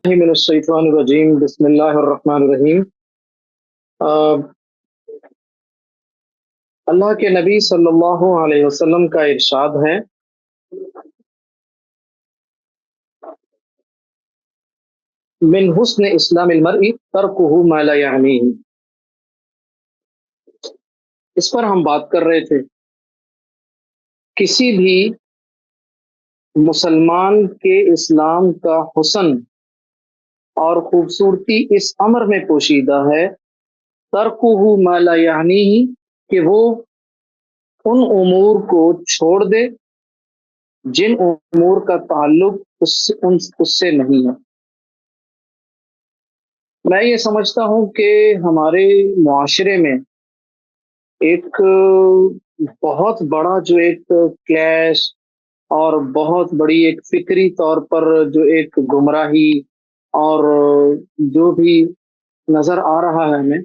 من الشیطان الرجیم بسم اللہ الرحمن الرحیم۔ اللہ کے نبی صلی اللہ علیہ وسلم کا ارشاد ہے، من حسن اسلام المرء ترکہ ما لا یعنیہ۔ اس پر ہم بات کر رہے تھے، کسی بھی مسلمان کے اسلام کا حسن اور خوبصورتی اس امر میں پوشیدہ ہے، ترکہ ما لا یعنیہ، کہ وہ ان امور کو چھوڑ دے جن امور کا تعلق اس سے نہیں ہے۔ میں یہ سمجھتا ہوں کہ ہمارے معاشرے میں ایک بہت بڑا جو ایک کلیش اور بہت بڑی ایک فکری طور پر جو ایک گمراہی اور جو بھی نظر آ رہا ہے ہمیں،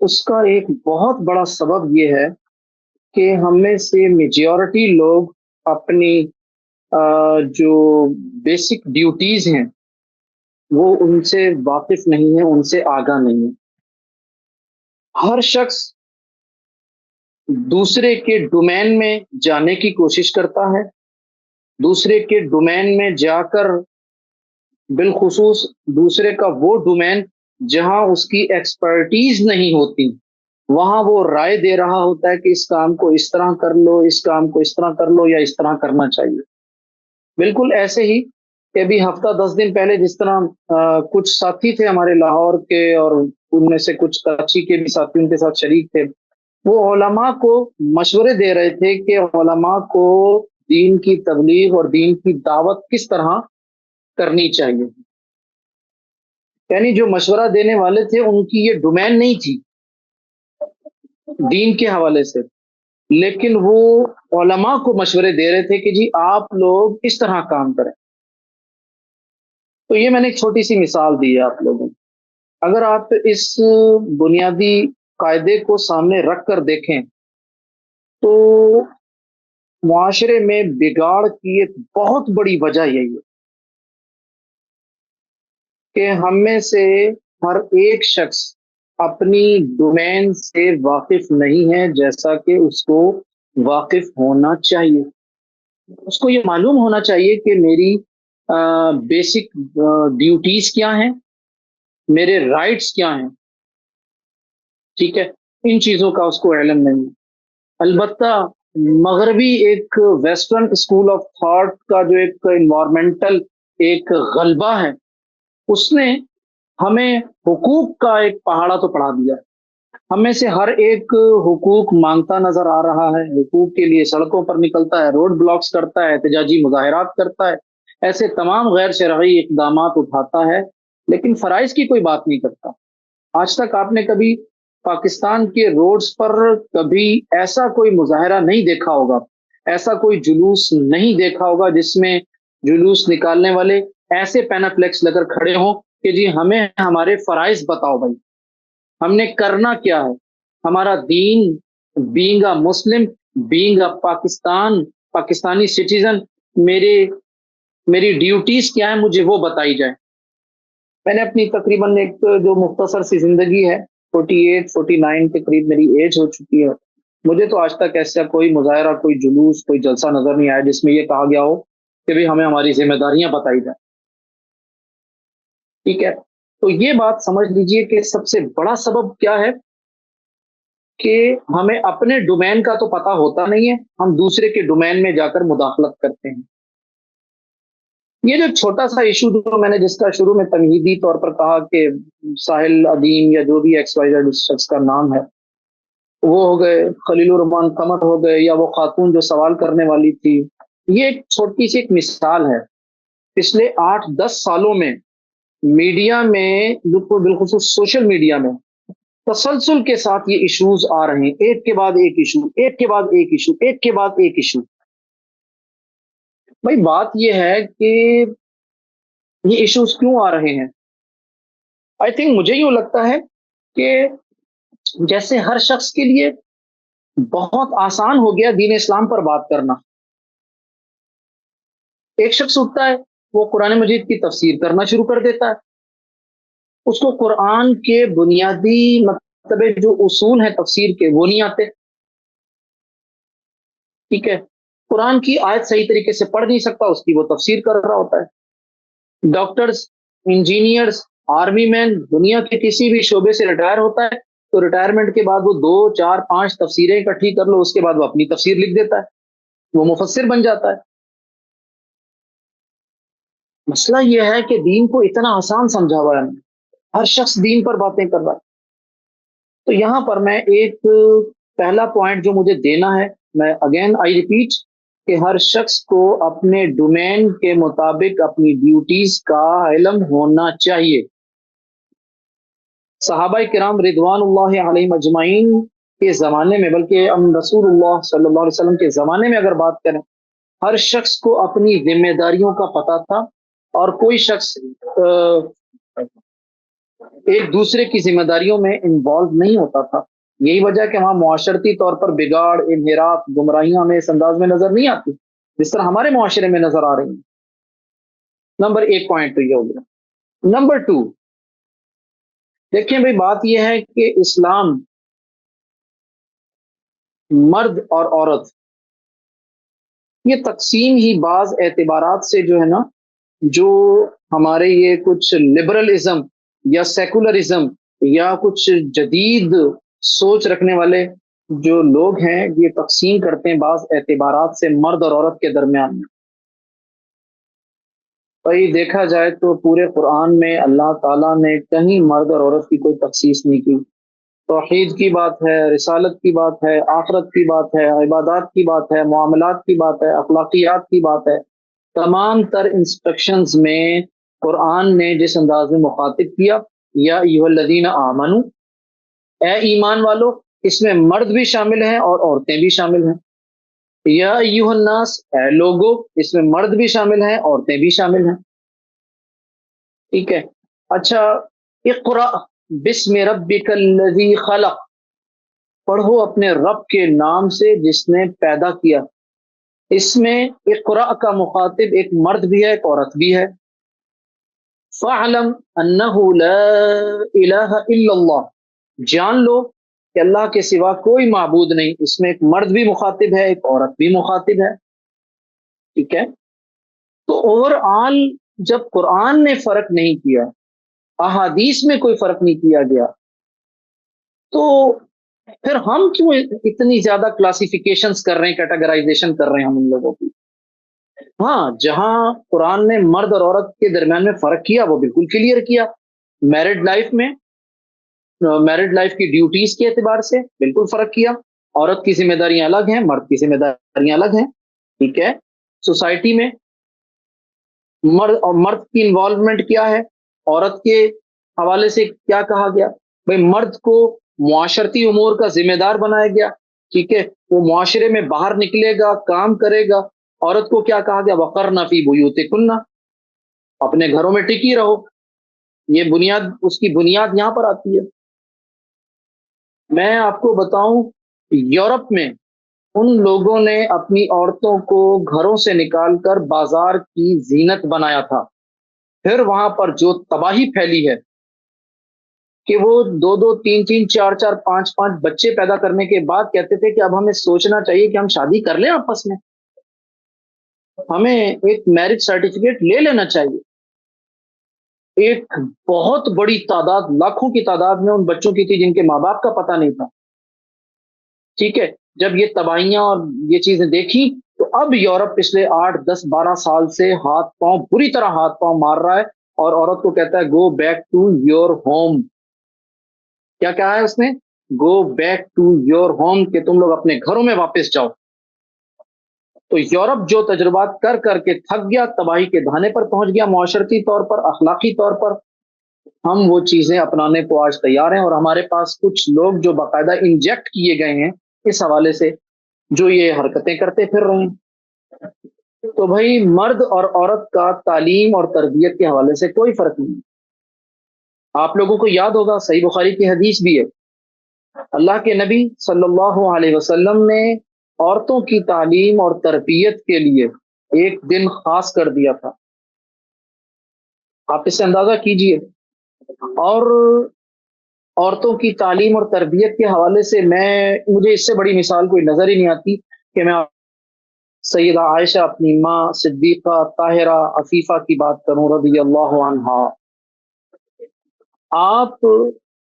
اس کا ایک بہت بڑا سبب یہ ہے کہ ہم میں سے میجورٹی لوگ اپنی جو بیسک ڈیوٹیز ہیں وہ ان سے واقف نہیں ہیں، ان سے آگاہ نہیں ہے۔ ہر شخص دوسرے کے ڈومین میں جانے کی کوشش کرتا ہے، دوسرے کے ڈومین میں جا کر، بالخصوص دوسرے کا وہ ڈومین جہاں اس کی ایکسپرٹیز نہیں ہوتی، وہاں وہ رائے دے رہا ہوتا ہے کہ اس کام کو اس طرح کر لو، اس کام کو اس طرح کر لو، یا اس طرح کرنا چاہیے۔ بالکل ایسے ہی کہ ابھی ہفتہ 10 دن پہلے جس طرح کچھ ساتھی تھے ہمارے لاہور کے، اور ان میں سے کچھ کراچی کے بھی ساتھی ان کے ساتھ شریک تھے، وہ علماء کو مشورے دے رہے تھے کہ علماء کو دین کی تبلیغ اور دین کی دعوت کس طرح کرنی چاہیے۔ یعنی جو مشورہ دینے والے تھے ان کی یہ ڈومین نہیں تھی دین کے حوالے سے، لیکن وہ علماء کو مشورے دے رہے تھے کہ جی آپ لوگ اس طرح کام کریں۔ تو یہ میں نے ایک چھوٹی سی مثال دی ہے آپ لوگوں کو۔ اگر آپ اس بنیادی قاعدے کو سامنے رکھ کر دیکھیں تو معاشرے میں بگاڑ کی ایک بہت بڑی وجہ یہی ہے کہ ہم میں سے ہر ایک شخص اپنی ڈومین سے واقف نہیں ہے جیسا کہ اس کو واقف ہونا چاہیے۔ اس کو یہ معلوم ہونا چاہیے کہ میری بیسک ڈیوٹیز کیا ہیں، میرے رائٹس کیا ہیں، ٹھیک ہے، ان چیزوں کا اس کو علم نہیں۔ البتہ مغربی ایک ویسٹرن اسکول آف تھاٹ کا جو ایک انوائرمنٹل ایک غلبہ ہے، اس نے ہمیں حقوق کا ایک پہاڑا تو پڑھا دیا۔ ہم میں سے ہر ایک حقوق مانگتا نظر آ رہا ہے، حقوق کے لیے سڑکوں پر نکلتا ہے، روڈ بلاکس کرتا ہے، احتجاجی مظاہرات کرتا ہے، ایسے تمام غیر شرعی اقدامات اٹھاتا ہے، لیکن فرائض کی کوئی بات نہیں کرتا۔ آج تک آپ نے کبھی پاکستان کے روڈز پر کبھی ایسا کوئی مظاہرہ نہیں دیکھا ہوگا، ایسا کوئی جلوس نہیں دیکھا ہوگا جس میں جلوس نکالنے والے ایسے پیناپلیکس لے کر کھڑے ہوں کہ جی ہمیں ہمارے فرائض بتاؤ بھائی، ہم نے کرنا کیا ہے، ہمارا دین، being a Muslim, being a Pakistani citizen, میری ڈیوٹیز کیا ہے، مجھے وہ بتائی جائے۔ میں نے اپنی تقریباً ایک جو مختصر سی زندگی ہے، 48-49 کے قریب میری ایج ہو چکی ہے، مجھے تو آج تک ایسا کوئی مظاہرہ، کوئی جلوس، کوئی جلسہ نظر نہیں آیا جس میں یہ کہا گیا ہو کہ بھی ہمیں ہماری ذمہ داریاں بتائی جائیں، ٹھیک ہے۔ تو یہ بات سمجھ لیجئے کہ سب سے بڑا سبب کیا ہے کہ ہمیں اپنے ڈومین کا تو پتہ ہوتا نہیں ہے، ہم دوسرے کے ڈومین میں جا کر مداخلت کرتے ہیں۔ یہ جو چھوٹا سا ایشو جو میں نے جس کا شروع میں تمہیدی طور پر کہا کہ ساحل عدیم یا جو بھی ایکس وائی زیڈ اس شخص کا نام ہے، وہ ہو گئے، خلیل الرحمان قمر ہو گئے، یا وہ خاتون جو سوال کرنے والی تھی، یہ ایک چھوٹی سی ایک مثال ہے۔ پچھلے 8-10 سالوں میں میڈیا میں، بالخصوص سوشل میڈیا میں تسلسل کے ساتھ یہ ایشوز آ رہے ہیں، ایک کے بعد ایک ایشو، ایک کے بعد ایک ایشو، ایک کے بعد ایک ایشو۔ بھائی بات یہ ہے کہ یہ ایشوز کیوں آ رہے ہیں؟ آئی تھنک مجھے یوں لگتا ہے کہ جیسے ہر شخص کے لیے بہت آسان ہو گیا دین اسلام پر بات کرنا۔ ایک شخص اٹھتا ہے، وہ قرآن مجید کی تفسیر کرنا شروع کر دیتا ہے. اس کو قرآن کے بنیادی مطلب جو اصول ہیں تفسیر کے وہ نہیں آتے. ٹھیک ہے. قرآن کی آیت صحیح طریقے سے پڑھ نہیں سکتا، اس کی وہ تفسیر کر رہا ہوتا ہے. ڈاکٹرز، انجینئرز، آرمی مین دنیا کے کسی بھی شعبے سے ریٹائر ہوتا ہے تو ریٹائرمنٹ کے بعد وہ 2 4 5 تفسیریں اکٹھی کر لو، اس کے بعد وہ اپنی تفسیر لکھ دیتا ہے، وہ مفسر بن جاتا ہے. مسئلہ یہ ہے کہ دین کو اتنا آسان سمجھا ہوا ہے، ہر شخص دین پر باتیں کر رہا ہے. تو یہاں پر میں ایک پہلا پوائنٹ جو مجھے دینا ہے، میں اگین آئی ریپیٹ، کہ ہر شخص کو اپنے ڈومین کے مطابق اپنی ڈیوٹیز کا علم ہونا چاہیے. صحابہ کرام رضوان اللہ علیہم اجمعین کے زمانے میں، بلکہ ہم رسول اللہ صلی اللہ علیہ وسلم کے زمانے میں اگر بات کریں، ہر شخص کو اپنی ذمہ داریوں کا پتہ تھا، اور کوئی شخص ایک دوسرے کی ذمہ داریوں میں انوالو نہیں ہوتا تھا. یہی وجہ کہ وہاں معاشرتی طور پر بگاڑ، انحراف، گمراہیاں ہمیں اس انداز میں نظر نہیں آتی جس طرح ہمارے معاشرے میں نظر آ رہی ہیں. نمبر 1 پوائنٹ تو یہ ہو گیا. نمبر 2، دیکھیں بھائی، بات یہ ہے کہ اسلام مرد اور عورت یہ تقسیم ہی بعض اعتبارات سے جو ہے نا، جو ہمارے یہ کچھ لبرلزم یا سیکولرزم یا کچھ جدید سوچ رکھنے والے جو لوگ ہیں، یہ تقسیم کرتے ہیں بعض اعتبارات سے مرد اور عورت کے درمیان میں. بھائی دیکھا جائے تو پورے قرآن میں اللہ تعالیٰ نے کہیں مرد اور عورت کی کوئی تخصیص نہیں کی. توحید کی بات ہے، رسالت کی بات ہے، آخرت کی بات ہے، عبادات کی بات ہے، معاملات کی بات ہے، اخلاقیات کی بات ہے. تمام تر انسٹرکشنز میں قرآن نے جس انداز میں مخاطب کیا، یا ایھا الذین آمنو، اے ایمان والو، اس میں مرد بھی شامل ہیں اور عورتیں بھی شامل ہیں. یا ایھا الناس، اے لوگو، اس میں مرد بھی شامل ہیں، عورتیں بھی شامل ہیں. ٹھیک ہے. اچھا، اقرأ بسم ربک الذی خلق، پڑھو اپنے رب کے نام سے جس نے پیدا کیا. اس میں اقرأ کا مخاطب ایک مرد بھی ہے، ایک عورت بھی ہے. فَاعْلَمْ أَنَّهُ لَا إِلَٰهَ إِلَّا اللَّهُ، جان لو کہ اللہ کے سوا کوئی معبود نہیں. اس میں ایک مرد بھی مخاطب ہے، ایک عورت بھی مخاطب ہے. ٹھیک ہے. تو اوور آل جب قرآن نے فرق نہیں کیا، احادیث میں کوئی فرق نہیں کیا گیا، تو پھر ہم کیوں اتنی زیادہ کلاسیفیکیشنز کر رہے ہیں، کیٹاگرائزیشن کر رہے ہیں ہم ان لوگوں کی. ہاں، جہاں قرآن نے مرد اور عورت کے درمیان میں فرق کیا وہ بالکل کلیئر کیا. میرڈ لائف میں، میرڈ لائف کی ڈیوٹیز کے اعتبار سے بالکل فرق کیا. عورت کی ذمہ داریاں الگ ہیں، مرد کی ذمہ داریاں الگ ہیں. ٹھیک ہے. سوسائٹی میں مرد کی انوالومنٹ کیا ہے، عورت کے حوالے سے کیا کہا گیا. بھائی مرد کو معاشرتی امور کا ذمہ دار بنایا گیا. ٹھیک ہے. وہ معاشرے میں باہر نکلے گا، کام کرے گا. عورت کو کیا کہا گیا؟ وقرن فی بیوتکن، اپنے گھروں میں ٹکی رہو. یہ بنیاد، اس کی بنیاد یہاں پر آتی ہے. میں آپ کو بتاؤں، یورپ میں ان لوگوں نے اپنی عورتوں کو گھروں سے نکال کر بازار کی زینت بنایا تھا. پھر وہاں پر جو تباہی پھیلی ہے کہ وہ 2 2 3 3 4 4 5 5 بچے پیدا کرنے کے بعد کہتے تھے کہ اب ہمیں سوچنا چاہیے کہ ہم شادی کر لیں آپس میں، ہمیں ایک میرج سرٹیفکیٹ لے لینا چاہیے. ایک بہت بڑی تعداد، لاکھوں کی تعداد میں ان بچوں کی تھی جن کے ماں باپ کا پتہ نہیں تھا. ٹھیک ہے. جب یہ تباہیاں اور یہ چیزیں دیکھی تو اب یورپ پچھلے 8 10 12 سال سے ہاتھ پاؤں، پوری طرح ہاتھ پاؤں مار رہا ہے اور عورت کو کہتا ہے go back to your home. کیا کہا ہے اس نے؟ Go back to your home, کہ تم لوگ اپنے گھروں میں واپس جاؤ. تو یورپ جو تجربات کر کر کے تھک گیا، تباہی کے دھانے پر پہنچ گیا، معاشرتی طور پر، اخلاقی طور پر. ہم وہ چیزیں اپنانے کو آج تیار ہیں، اور ہمارے پاس کچھ لوگ جو باقاعدہ انجیکٹ کیے گئے ہیں اس حوالے سے، جو یہ حرکتیں کرتے پھر رہے ہیں. تو بھائی مرد اور عورت کا تعلیم اور تربیت کے حوالے سے کوئی فرق نہیں. آپ لوگوں کو یاد ہوگا، صحیح بخاری کی حدیث بھی ہے، اللہ کے نبی صلی اللہ علیہ وسلم نے عورتوں کی تعلیم اور تربیت کے لیے ایک دن خاص کر دیا تھا. آپ اس سے اندازہ کیجئے. اور عورتوں کی تعلیم اور تربیت کے حوالے سے مجھے اس سے بڑی مثال کوئی نظر ہی نہیں آتی کہ میں سیدہ عائشہ اپنی ماں صدیقہ طاہرہ عفیفہ کی بات کروں رضی اللہ عنہا. آپ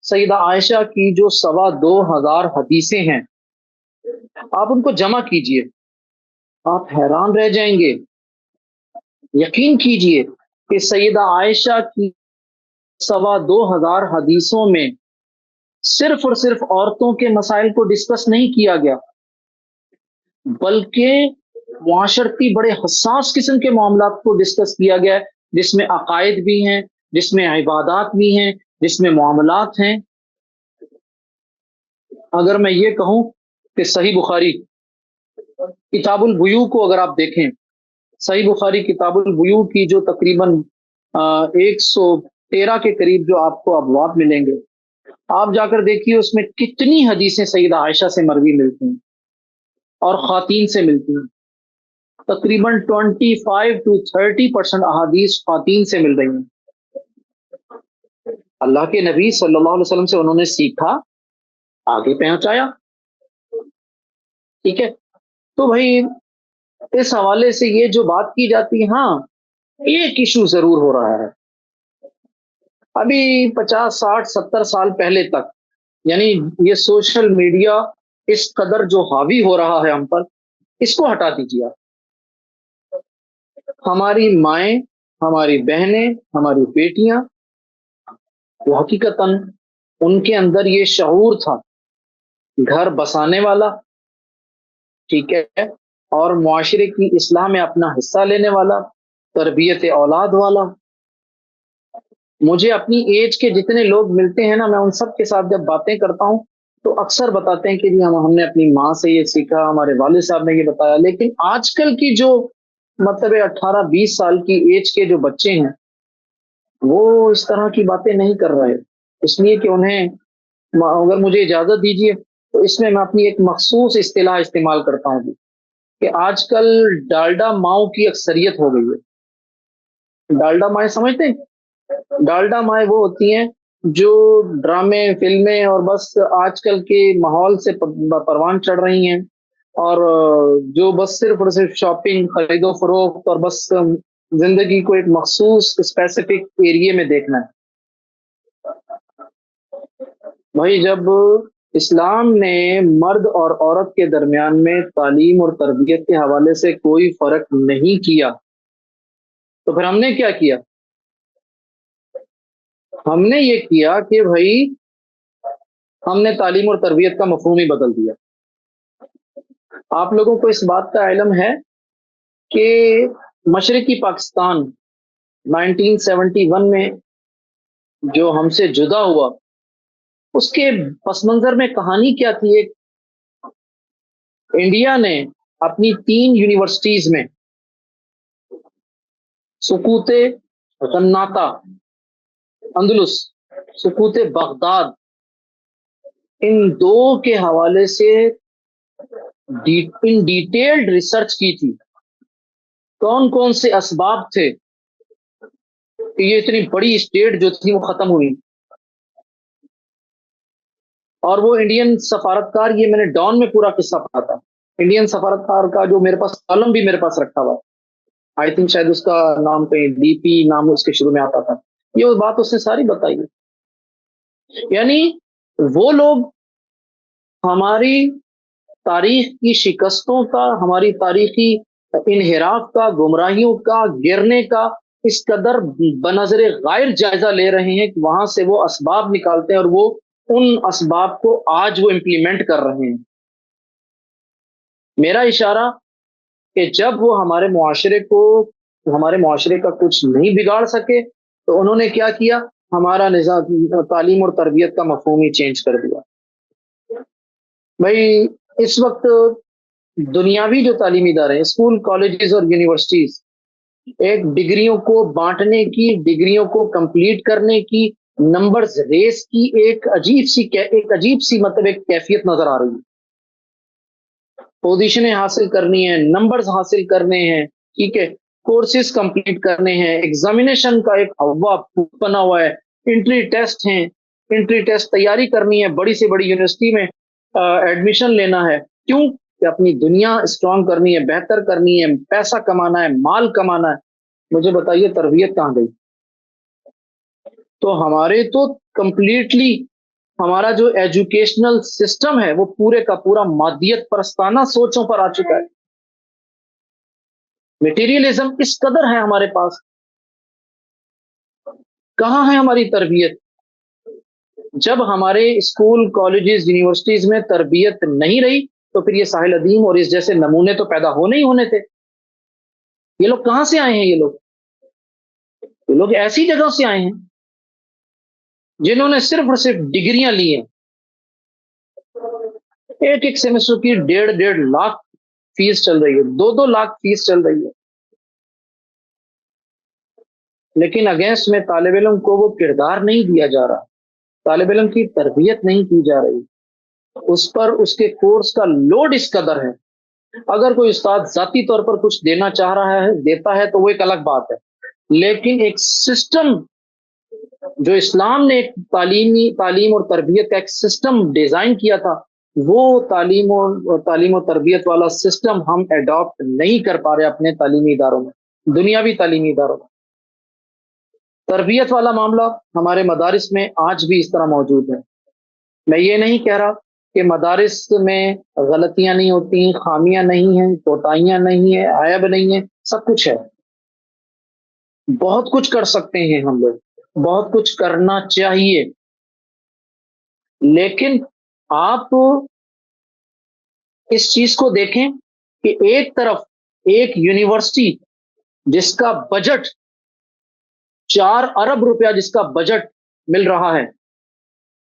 سیدہ عائشہ کی جو 2,200 حدیثیں ہیں، آپ ان کو جمع کیجئے، آپ حیران رہ جائیں گے. یقین کیجئے کہ سیدہ عائشہ کی 2,200 حدیثوں میں صرف اور صرف عورتوں کے مسائل کو ڈسکس نہیں کیا گیا، بلکہ معاشرتی بڑے حساس قسم کے معاملات کو ڈسکس کیا گیا ہے، جس میں عقائد بھی ہیں، جس میں عبادات بھی ہیں، جس میں معاملات ہیں. اگر میں یہ کہوں کہ صحیح بخاری کتاب البیوع کو اگر آپ دیکھیں، صحیح بخاری کتاب البیوع کی جو تقریباً 113 کے قریب جو آپ کو ابواب ملیں گے، آپ جا کر دیکھیے اس میں کتنی حدیثیں سیدہ عائشہ سے مروی ملتی ہیں اور خواتین سے ملتی ہیں. تقریباً 25 to 30% احادیث خواتین سے مل رہی ہیں. اللہ کے نبی صلی اللہ علیہ وسلم سے انہوں نے سیکھا، آگے پہنچایا. ٹھیک ہے، تو بھائی اس حوالے سے یہ جو بات کی جاتی ہے، ہاں ایک ایشو ضرور ہو رہا ہے. ابھی 50 60 70 سال پہلے تک، یعنی یہ سوشل میڈیا اس قدر جو حاوی ہو رہا ہے ہم پر، اس کو ہٹا دیجیے آپ. ہماری مائیں، ہماری بہنیں، ہماری بیٹیاں، وہ حقیقتاً ان کے اندر یہ شعور تھا، گھر بسانے والا، ٹھیک ہے، اور معاشرے کی اصلاح میں اپنا حصہ لینے والا، تربیت اولاد والا. مجھے اپنی ایج کے جتنے لوگ ملتے ہیں نا، میں ان سب کے ساتھ جب باتیں کرتا ہوں تو اکثر بتاتے ہیں کہ جی ہم نے اپنی ماں سے یہ سیکھا، ہمارے والد صاحب نے یہ بتایا. لیکن آج کل کی جو مطلب 18 20 سال کی ایج کے جو بچے ہیں، وہ اس طرح کی باتیں نہیں کر رہے. اس لیے کہ انہیں، اگر مجھے اجازت دیجیے تو اس میں اپنی ایک مخصوص اصطلاح استعمال کرتا ہوں کہ آج کل ڈالڈا ماؤں کی اکثریت ہو گئی ہے. ڈالڈا مائیں سمجھتے ہیں؟ ڈالڈا مائیں وہ ہوتی ہیں جو ڈرامے، فلمیں اور بس آج کل کے ماحول سے پروان چڑھ رہی ہیں، اور جو بس صرف اور صرف شاپنگ، خرید و فروخت، اور بس زندگی کو ایک مخصوص اسپیسیفک ایریے میں دیکھنا ہے. وہی جب اسلام نے مرد اور عورت کے درمیان میں تعلیم اور تربیت کے حوالے سے کوئی فرق نہیں کیا، تو پھر ہم نے کیا کیا؟ ہم نے یہ کیا کہ بھائی ہم نے تعلیم اور تربیت کا مفہوم ہی بدل دیا. آپ لوگوں کو اس بات کا علم ہے کہ مشرقی پاکستان 1971 میں جو ہم سے جدا ہوا، اس کے پس منظر میں کہانی کیا تھی؟ ایک انڈیا نے اپنی 3 یونیورسٹیز میں سکوت غناطہ اندلس، سکوت بغداد، ان دو کے حوالے سے ان ڈیٹیلڈ ریسرچ کی تھی. کون کون سے اسباب تھے کہ یہ اتنی بڑی اسٹیٹ جو تھی وہ ختم ہوئی. اور وہ انڈین سفارتکار، یہ میں نے ڈان میں پورا قصہ پڑھا تھا، انڈین سفارتکار کا جو میرے پاس کالم بھی میرے پاس رکھا ہوا، آئی تھنک شاید اس کا نام کہیں ڈی پی نام اس کے شروع میں آتا تھا. یہ بات اس نے ساری بتائی ہے. یعنی وہ لوگ ہماری تاریخ کی شکستوں کا، ہماری تاریخی انحراف کا، گمراہیوں کا، گرنے کا اس قدر بنظر غائر جائزہ لے رہے ہیں کہ وہاں سے وہ اسباب نکالتے ہیں اور وہ ان اسباب کو آج وہ امپلیمنٹ کر رہے ہیں. میرا اشارہ کہ جب وہ ہمارے معاشرے کا کچھ نہیں بگاڑ سکے تو انہوں نے کیا کیا؟ ہمارا نظام تعلیم اور تربیت کا مفہوم ہی چینج کر دیا. بھائی اس وقت دنیاوی جو تعلیمی ادارے ہیں، اسکول، کالجز اور یونیورسٹیز، ایک ڈگریوں کو بانٹنے کی، ڈگریوں کو کمپلیٹ کرنے کی، نمبرز ریس کی ایک عجیب سی مطلب ایک کیفیت نظر آ رہی ہے. پوزیشنیں حاصل کرنی ہیں، نمبرز حاصل کرنے ہیں، ٹھیک ہے، کورسز کمپلیٹ کرنے ہیں، ایگزامینیشن کا ایک ہوا بنا ہوا ہے، انٹری ٹیسٹ ہیں، انٹری ٹیسٹ تیاری کرنی ہے، بڑی سے بڑی یونیورسٹی میں ایڈمیشن لینا ہے، کیوں کہ اپنی دنیا اسٹرانگ کرنی ہے، بہتر کرنی ہے، پیسہ کمانا ہے، مال کمانا ہے۔ مجھے بتائیے تربیت کہاں گئی؟ تو ہمارے تو کمپلیٹلی ہمارا جو ایجوکیشنل سسٹم ہے وہ پورے کا پورا مادیت پرستانہ سوچوں پر آ چکا ہے، میٹیریلزم اس قدر ہے ہمارے پاس۔ کہاں ہے ہماری تربیت؟ جب ہمارے اسکول کالجز یونیورسٹیز میں تربیت نہیں رہی تو پھر یہ ساحل ادیم اور اس جیسے نمونے تو پیدا ہونے ہی ہونے تھے۔ یہ لوگ کہاں سے آئے ہیں؟ یہ لوگ ایسی جگہ سے آئے ہیں جنہوں نے صرف اور صرف ڈگریاں لی ہیں، ایک ایک سیمسٹر کی 1.5 لاکھ فیس چل رہی ہے، 2 لاکھ فیس چل رہی ہے، لیکن اگینسٹ میں طالب علم کو وہ کردار نہیں دیا جا رہا، طالب علم کی تربیت نہیں کی جا رہی، اس پر اس کے کورس کا لوڈ اس قدر ہے۔ اگر کوئی استاد ذاتی طور پر کچھ دینا چاہ رہا ہے، دیتا ہے تو وہ ایک الگ بات ہے، لیکن ایک سسٹم جو اسلام نے ایک تعلیم اور تربیت کا ایک سسٹم ڈیزائن کیا تھا، وہ تعلیم و تربیت والا سسٹم ہم ایڈاپٹ نہیں کر پا رہے اپنے تعلیمی اداروں میں، دنیاوی تعلیمی اداروں میں۔ تربیت والا معاملہ ہمارے مدارس میں آج بھی اس طرح موجود ہے۔ میں یہ نہیں کہہ رہا کہ مدارس میں غلطیاں نہیں ہوتی، خامیاں نہیں ہیں، کوتاہیاں نہیں ہیں، عیب نہیں ہے، سب کچھ ہے، بہت کچھ کر سکتے ہیں ہم لوگ، بہت کچھ کرنا چاہیے، لیکن آپ اس چیز کو دیکھیں کہ ایک طرف ایک یونیورسٹی جس کا بجٹ 4 ارب روپیہ جس کا بجٹ مل رہا ہے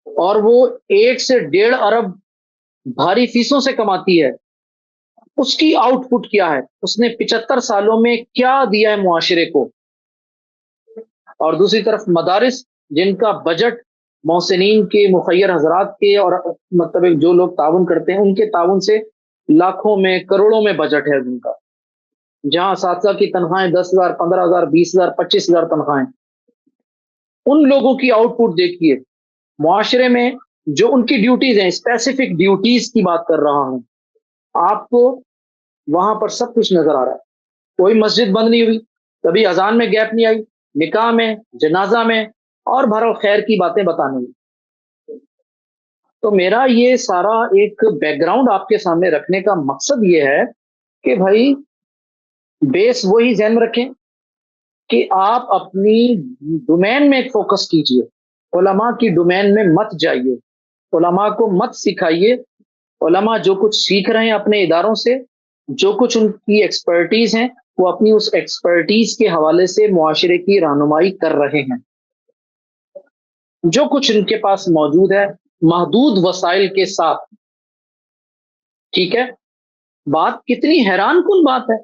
اور وہ 1 سے 1.5 ارب بھاری فیسوں سے کماتی ہے، اس کی آؤٹ پٹ کیا ہے؟ اس نے 75 سالوں میں کیا دیا ہے معاشرے کو؟ اور دوسری طرف مدارس جن کا بجٹ محسنین کے، مخیر حضرات کے، اور مطلب جو لوگ تعاون کرتے ہیں ان کے تعاون سے لاکھوں میں، کروڑوں میں بجٹ ہے ان کا، جہاں اساتذہ کی تنخواہیں 10,000، 15,000، 20,000، 25,000 تنخواہیں۔ ان لوگوں کی آؤٹ پٹ دیکھیے معاشرے میں، جو ان کی ڈیوٹیز ہیں، اسپیسیفک ڈیوٹیز کی بات کر رہا ہوں، آپ کو وہاں پر سب کچھ نظر آ رہا ہے، کوئی مسجد بند نہیں ہوئی، کبھی اذان میں گیپ نہیں آئی، نکاح میں، جنازہ میں، اور بھرو خیر کی باتیں بتانے میں۔ تو میرا یہ سارا ایک بیک گراؤنڈ آپ کے سامنے رکھنے کا مقصد یہ ہے کہ بھائی بیس وہی ذہن میں رکھیں کہ آپ اپنی ڈومین میں فوکس کیجئے، علماء کی ڈومین میں مت جائیے، علماء کو مت سکھائیے، علماء جو کچھ سیکھ رہے ہیں اپنے اداروں سے، جو کچھ ان کی ایکسپرٹیز ہیں، وہ اپنی اس ایکسپرٹیز کے حوالے سے معاشرے کی رہنمائی کر رہے ہیں، جو کچھ ان کے پاس موجود ہے محدود وسائل کے ساتھ، ٹھیک ہے؟ بات کتنی حیران کن بات ہے،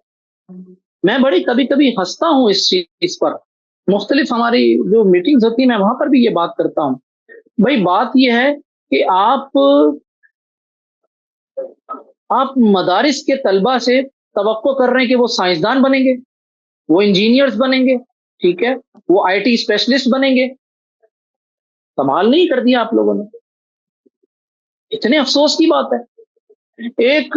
میں بڑی کبھی کبھی ہنستا ہوں اس چیز پر، مختلف ہماری جو میٹنگز ہوتی ہیں میں وہاں پر بھی یہ بات کرتا ہوں۔ بھائی بات یہ ہے کہ آپ مدارس کے طلبہ سے توقع کر رہے ہیں کہ وہ سائنسدان بنیں گے، وہ انجینئرز بنیں گے، ٹھیک ہے، وہ آئی ٹی اسپیشلسٹ بنیں گے۔ کمال نہیں کر دیا آپ لوگوں نے، اتنے افسوس کی بات ہے۔ ایک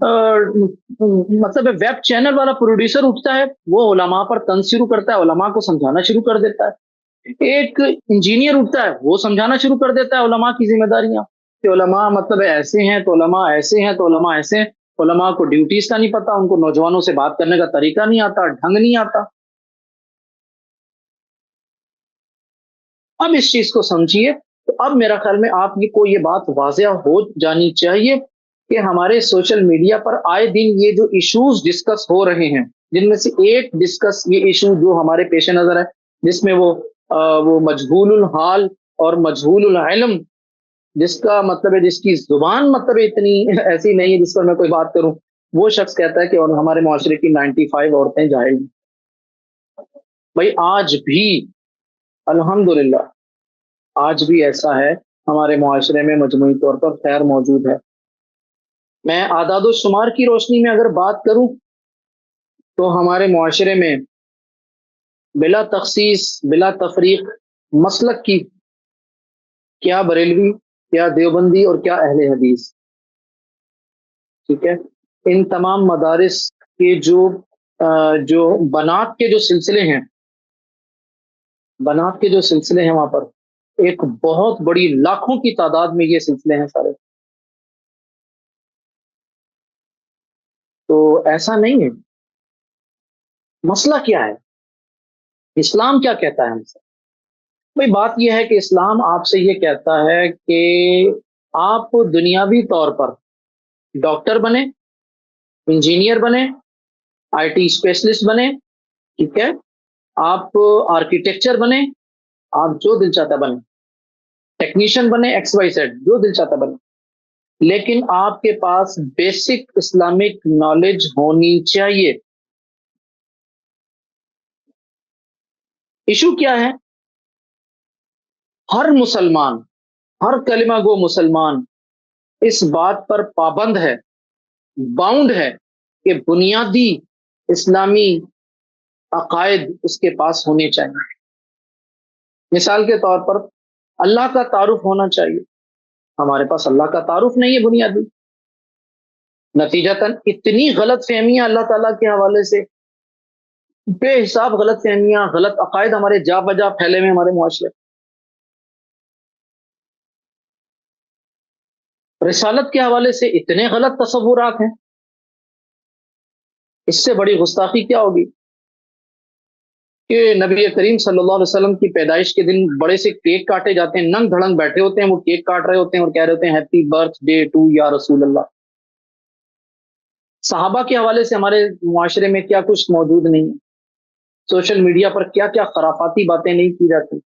مطلب ویب چینل والا پروڈیوسر اٹھتا ہے، وہ علماء پر طنز شروع کرتا ہے، علماء کو سمجھانا شروع کر دیتا ہے۔ ایک انجینئر اٹھتا ہے، وہ سمجھانا شروع کر دیتا ہے علماء کی ذمہ داریاں، کہ علماء مطلب ایسے ہیں تو علماء ایسے ہیں تو علماء ایسے ہیں، علماء کو ڈیوٹیز کا نہیں پتا، ان کو نوجوانوں سے بات کرنے کا طریقہ نہیں آتا، ڈھنگ نہیں آتا۔ اب اس چیز کو سمجھیے، تو اب میرا خیال میں آپ کو یہ بات واضح ہو جانی چاہیے کہ ہمارے سوشل میڈیا پر آئے دن یہ جو ایشوز ڈسکس ہو رہے ہیں، جن میں سے ایک ڈسکس یہ ایشو جو ہمارے پیش نظر ہے، جس میں وہ مجہول الحال اور مجہول العلم، جس کا مطلب ہے جس کی زبان مطلب اتنی ایسی نہیں ہے جس پر میں کوئی بات کروں، وہ شخص کہتا ہے کہ اور ہمارے معاشرے کی 95 عورتیں جاہل ہیں۔ بھائی آج بھی الحمدللہ آج بھی ایسا ہے، ہمارے معاشرے میں مجموعی طور پر خیر موجود ہے۔ میں اعداد و شمار کی روشنی میں اگر بات کروں تو ہمارے معاشرے میں بلا تخصیص بلا تفریق مسلک کی، کیا بریلوی، کیا دیوبندی اور کیا اہل حدیث، ٹھیک ہے، ان تمام مدارس کے جو بنات کے جو سلسلے ہیں، بنات کے جو سلسلے ہیں وہاں پر ایک بہت بڑی لاکھوں کی تعداد میں یہ سلسلے ہیں سارے. تو ایسا نہیں ہے. مسئلہ کیا ہے؟ اسلام کیا کہتا ہے ہم سے؟ بھائی بات یہ ہے کہ اسلام آپ سے یہ کہتا ہے کہ آپ دنیاوی طور پر ڈاکٹر بنے، انجینئر بنے، آئی ٹی اسپیشلسٹ بنے، ٹھیک ہے، آپ آرکیٹیکچر بنے، آپ جو دل چاہتا بنے، ٹیکنیشین بنے، ایکس وائی زیڈ، جو دل چاہتا بنے، لیکن آپ کے پاس بیسک اسلامک نالج ہونی چاہیے. ایشو کیا ہے؟ ہر مسلمان، ہر کلمہ گو مسلمان اس بات پر پابند ہے، باؤنڈ ہے کہ بنیادی اسلامی عقائد اس کے پاس ہونے چاہیے. مثال کے طور پر اللہ کا تعارف ہونا چاہیے. ہمارے پاس اللہ کا تعارف نہیں ہے بنیادی، نتیجتاً اتنی غلط فہمیاں اللہ تعالیٰ کے حوالے سے، بے حساب غلط فہمیاں، غلط عقائد ہمارے جا بجا پھیلے ہوئے ہمارے معاشرے. رسالت کے حوالے سے اتنے غلط تصورات ہیں، اس سے بڑی گستاخی کیا ہوگی کہ نبی کریم صلی اللہ علیہ وسلم کی پیدائش کے دن بڑے سے کیک کاٹے جاتے ہیں، ننگ دھڑنگ بیٹھے ہوتے ہیں، وہ کیک کاٹ رہے ہوتے ہیں اور کہہ رہے ہوتے ہیں ہیپی برتھ ڈے ٹو یا رسول اللہ. صحابہ کے حوالے سے ہمارے معاشرے میں کیا کچھ موجود نہیں ہے، سوشل میڈیا پر کیا کیا خرافاتی باتیں نہیں کی جاتی.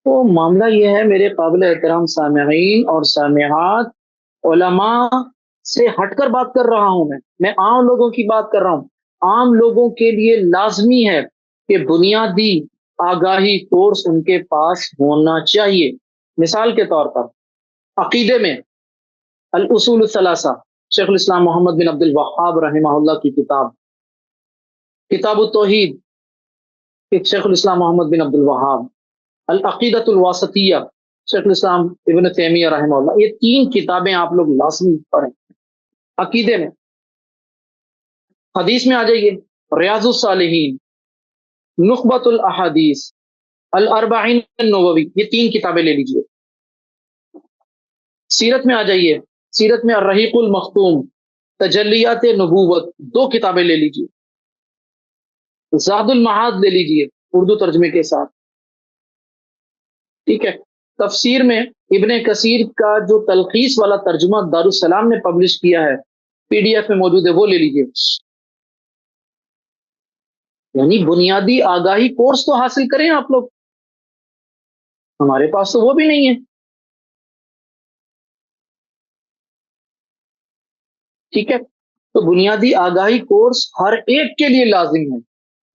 تو معاملہ یہ ہے میرے قابل احترام سامعین اور سامعات، علماء سے ہٹ کر بات کر رہا ہوں. میں عام لوگوں کی بات کر رہا ہوں. عام لوگوں کے لیے لازمی ہے کہ بنیادی آگاہی کورس ان کے پاس ہونا چاہیے. مثال کے طور پر عقیدے میں الاصول الثلاثہ، شیخ الاسلام محمد بن عبد الوہاب رحمہ اللہ کی کتاب، کتاب التوحید، شیخ الاسلام محمد بن عبد الوہاب، العقیدۃ الواسطیہ، شیخ الاسلام ابن تیمیہ رحمہ اللہ. یہ تین کتابیں آپ لوگ لازمی پڑھیں. عقیدے میں، حدیث میں آ جائیے، ریاض الصالحین، نخبۃ الاحادیث، الاربعین النووی، یہ تین کتابیں لے لیجئے. سیرت میں آ جائیے، سیرت میں الرحیق المختوم، تجلیات نبوت، دو کتابیں لے لیجئے. زاد المعاد لے لیجئے اردو ترجمے کے ساتھ، ٹھیک ہے. تفسیر میں ابن کثیر کا جو تلخیص والا ترجمہ دارالسلام نے پبلش کیا ہے، پی ڈی ایف میں موجود ہے، وہ لے لیجئے. یعنی بنیادی آگاہی کورس تو حاصل کریں آپ لوگ، ہمارے پاس تو وہ بھی نہیں ہے. ٹھیک ہے، تو بنیادی آگاہی کورس ہر ایک کے لیے لازم ہے.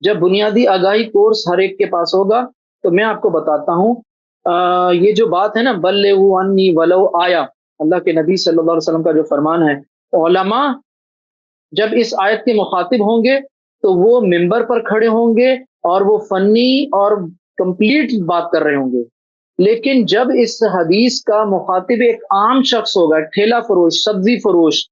جب بنیادی آگاہی کورس ہر ایک کے پاس ہوگا تو میں آپ کو بتاتا ہوں، یہ جو بات ہے نا بلغوا عنی ولو آیا، اللہ کے نبی صلی اللہ علیہ وسلم کا جو فرمان ہے، علماء جب اس آیت کے مخاطب ہوں گے تو وہ ممبر پر کھڑے ہوں گے اور وہ فنی اور کمپلیٹ بات کر رہے ہوں گے. لیکن جب اس حدیث کا مخاطب ایک عام شخص ہوگا، ٹھیلا فروش، سبزی فروش،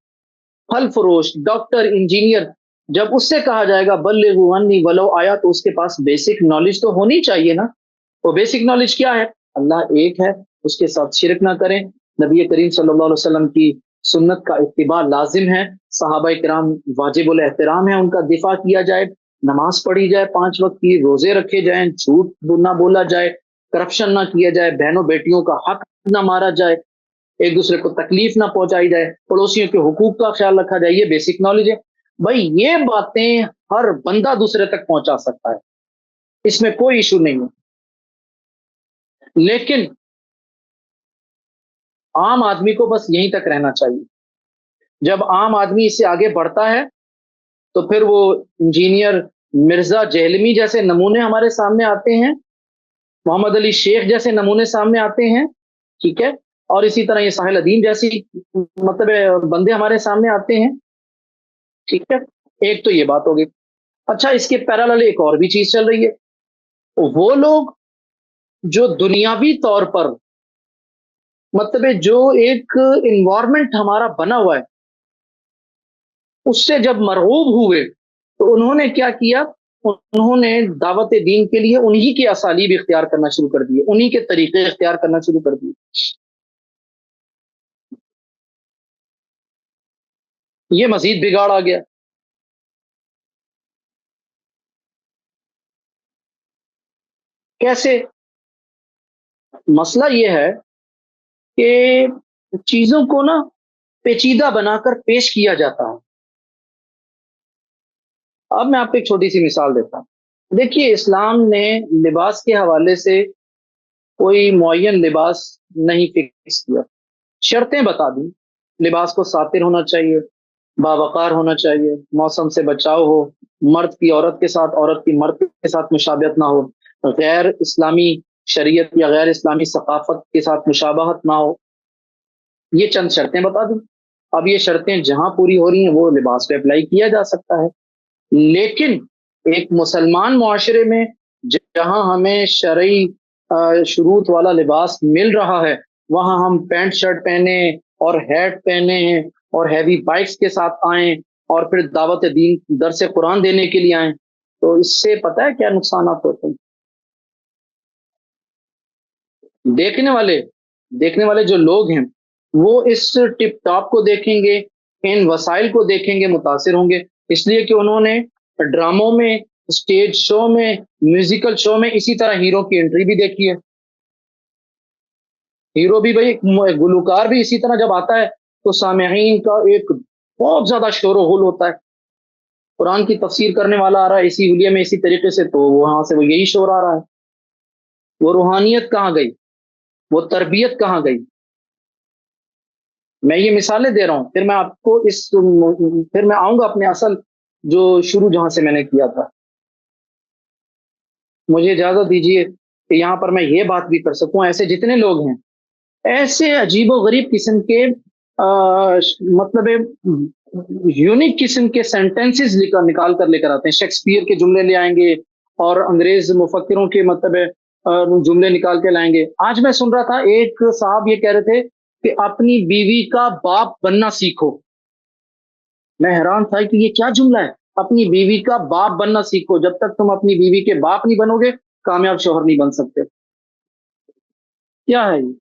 پھل فروش، ڈاکٹر، انجینئر، جب اس سے کہا جائے گا بلغوا عنی ولو آیا، تو اس کے پاس بیسک نالج تو ہونی چاہیے نا. وہ بیسک نالج کیا ہے؟ اللہ ایک ہے، اس کے ساتھ شرک نہ کریں، نبی کریم صلی اللہ علیہ وسلم کی سنت کا اتباع لازم ہے، صحابہ کرام واجب الاحترام ہے، ان کا دفاع کیا جائے، نماز پڑھی جائے 5 وقت کی، روزے رکھے جائیں، جھوٹ نہ بولا جائے، کرپشن نہ کیا جائے، بہنوں بیٹیوں کا حق نہ مارا جائے، ایک دوسرے کو تکلیف نہ پہنچائی جائے، پڑوسیوں کے حقوق کا خیال رکھا جائے. یہ بیسک نالج ہے. بھائی یہ باتیں ہر بندہ دوسرے تک پہنچا سکتا ہے، اس میں کوئی ایشو نہیں ہے. لیکن عام آدمی کو بس یہیں تک رہنا چاہیے. جب عام آدمی اس سے آگے بڑھتا ہے تو پھر وہ انجینئر مرزا جہلمی جیسے نمونے ہمارے سامنے آتے ہیں، محمد علی شیخ جیسے نمونے سامنے آتے ہیں، ٹھیک ہے، اور اسی طرح یہ ساحل الدین جیسی مطلب بندے ہمارے سامنے آتے ہیں. ٹھیک ہے، ایک تو یہ بات ہوگی. اچھا، اس کے پیرالل ایک اور بھی چیز چل رہی ہے. وہ لوگ جو دنیاوی طور پر مطلب ہے جو ایک انوائرمنٹ ہمارا بنا ہوا ہے اس سے جب مرغوب ہوئے تو انہوں نے کیا کیا؟ انہوں نے دعوت دین کے لیے انہی کے اسالیب اختیار کرنا شروع کر دیے، انہی کے طریقے اختیار کرنا شروع کر دیے. یہ مزید بگاڑ آ گیا. کیسے؟ مسئلہ یہ ہے کہ چیزوں کو نا پیچیدہ بنا کر پیش کیا جاتا ہے. اب میں آپ کو ایک چھوٹی سی مثال دیتا ہوں. دیکھیے، اسلام نے لباس کے حوالے سے کوئی معین لباس نہیں فکس کیا، شرطیں بتا دی. لباس کو ساتر ہونا چاہیے، باوقار ہونا چاہیے، موسم سے بچاؤ ہو، مرد کی عورت کے ساتھ، عورت کی مرد کے ساتھ مشابہت نہ ہو، غیر اسلامی شریعت یا غیر اسلامی ثقافت کے ساتھ مشابہت نہ ہو. یہ چند شرطیں بتا دیں. اب یہ شرطیں جہاں پوری ہو رہی ہیں وہ لباس پہ اپلائی کیا جا سکتا ہے. لیکن ایک مسلمان معاشرے میں جہاں ہمیں شرعی شروط والا لباس مل رہا ہے، وہاں ہم پینٹ شرٹ پہنے اور ہیٹ پہنے اور ہیوی بائکس کے ساتھ آئیں اور پھر دعوت دین درس قرآن دینے کے لیے آئیں، تو اس سے پتہ ہے کیا نقصانات ہوتے ہیں؟ دیکھنے والے جو لوگ ہیں وہ اس ٹپ ٹاپ کو دیکھیں گے، ان وسائل کو دیکھیں گے، متاثر ہوں گے. اس لیے کہ انہوں نے ڈراموں میں، اسٹیج شو میں، میوزیکل شو میں اسی طرح ہیرو کی انٹری بھی دیکھی ہے. ہیرو بھی بھائی، گلوکار بھی اسی طرح جب آتا ہے تو سامعین کا ایک بہت زیادہ شور و غل ہوتا ہے. قرآن کی تفسیر کرنے والا آ رہا ہے اسی حلیے میں، اسی طریقے سے، تو وہاں سے وہ یہی شور آ رہا ہے. وہ روحانیت کہاں گئی؟ وہ تربیت کہاں گئی؟ میں یہ مثالیں دے رہا ہوں، پھر میں آپ کو پھر میں آؤں گا اپنے اصل جو شروع جہاں سے میں نے کیا تھا. مجھے اجازت دیجیے کہ یہاں پر میں یہ بات بھی کر سکوں. ایسے جتنے لوگ ہیں ایسے عجیب و غریب قسم کے مطلب یونیک قسم کے سینٹینسز نکال کر لے کر آتے ہیں. شیکسپیئر کے جملے لے آئیں گے اور انگریز مفکروں کے مطلب جملے نکال کے لائیں گے. آج میں سن رہا تھا ایک صاحب یہ کہہ رہے تھے کہ اپنی بیوی کا باپ بننا سیکھو. میں حیران تھا کہ یہ کیا جملہ ہے، اپنی بیوی کا باپ بننا سیکھو. جب تک تم اپنی بیوی کے باپ نہیں بنو گے کامیاب شوہر نہیں بن سکتے. کیا ہے یہ؟